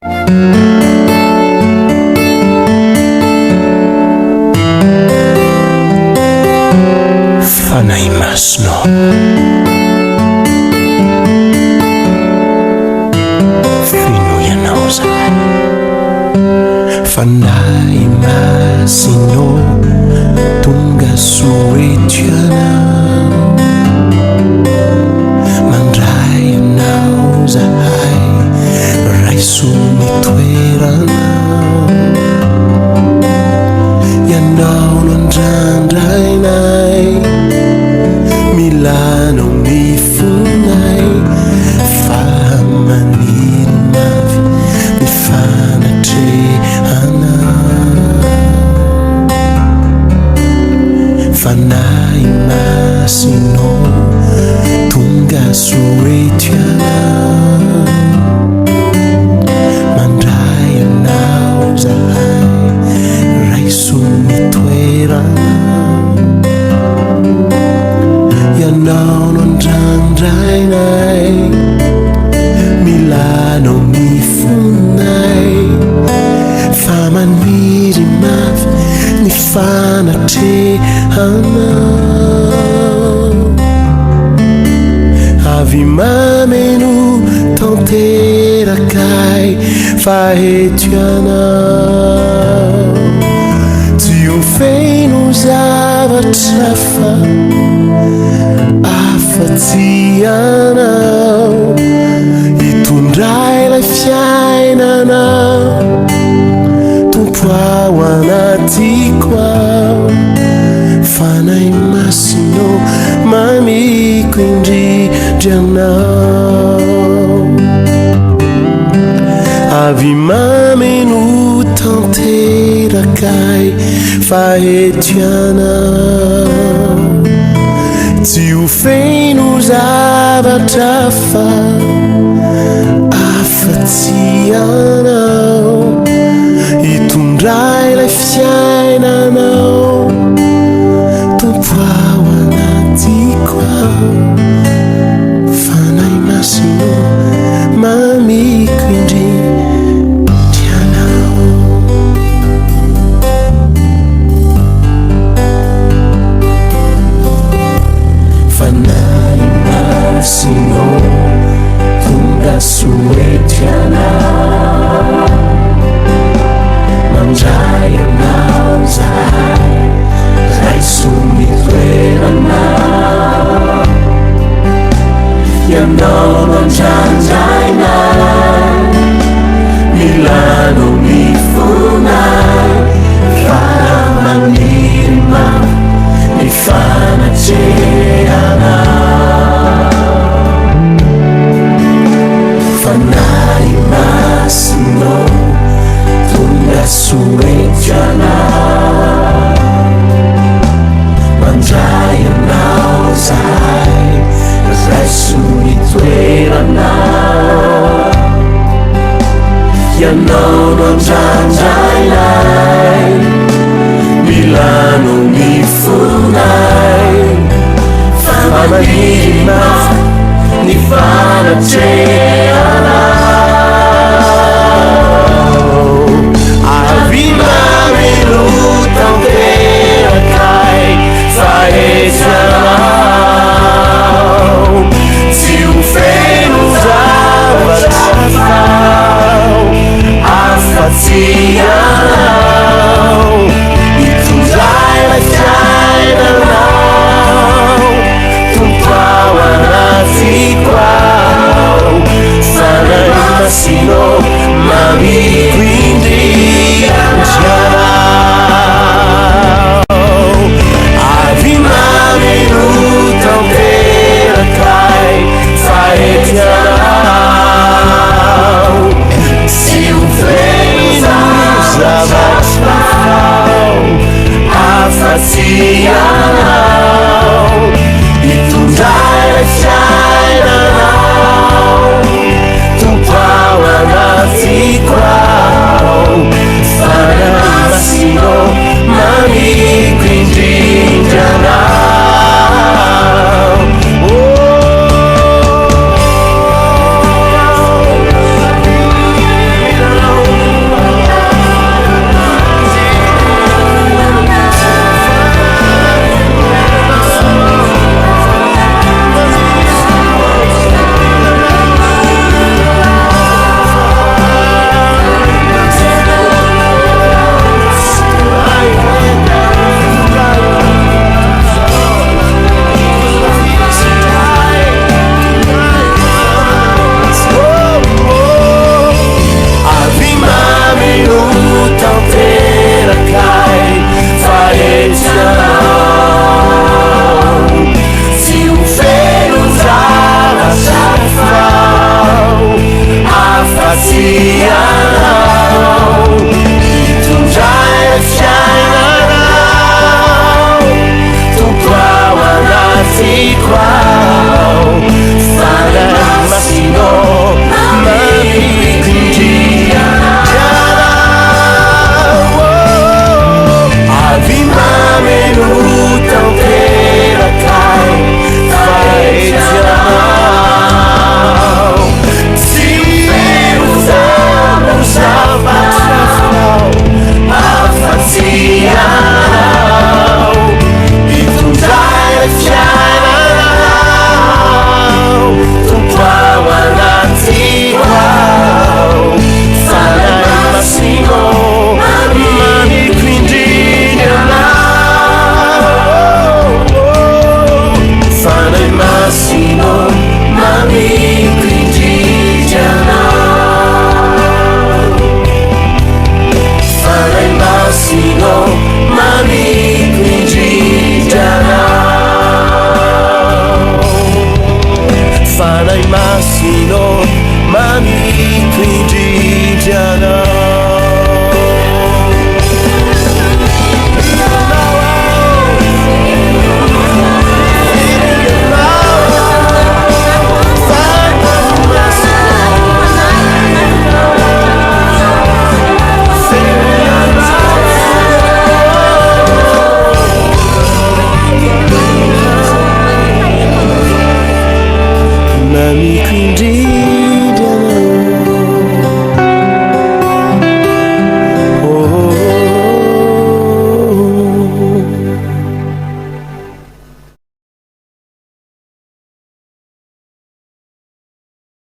Fanahy masino fino ianao zany. Fanahy masino tonga soetianao, mandray anao zahay raiso mitoeranao. Ianao no andrandrainay, milanao mifonay, fa maniry mavy mifanatrehanao. Fanahy masino tonga soetianao, mandray anao zahay raiso mitoeranao. Ianao no andrandrainay, milanao mifonay, fa maniry mavy mifanatrehanao. Avy mameno tanterakay fahetianao, tsy ofeno zavatra fa afa-tsy anao, hitondray lay fiainanao, tompo ao anatiko ao. Fanahy masino mamiko indrindry anao, avy mameno tanterakay fahetianao, tsy ofeno zavatra fa afa-tsy anao, hitondray lay fiainanao, tompo ao anatiko ao. Fanahy masino mamiko indrindry anao. Fanahy masino tonga soetianao, mandray anao zahay raiso mitoeranao. Ianao no andrandrainay, milanao mifonay, fa maniry mavy mifanatrehanao. Fanahy masino tonga soetianao, mandray anao zahay raiso mitoeranao. Ianao no andrandrainay, milanao mifonay, fa maniry mavy mifanatrehanao. Avy mameno tanterakay fahetianao, tsy ofeno zavatra fa afa-tsy anao, hitondray lay fiainanao, tompo ao anatiko ao. のまみ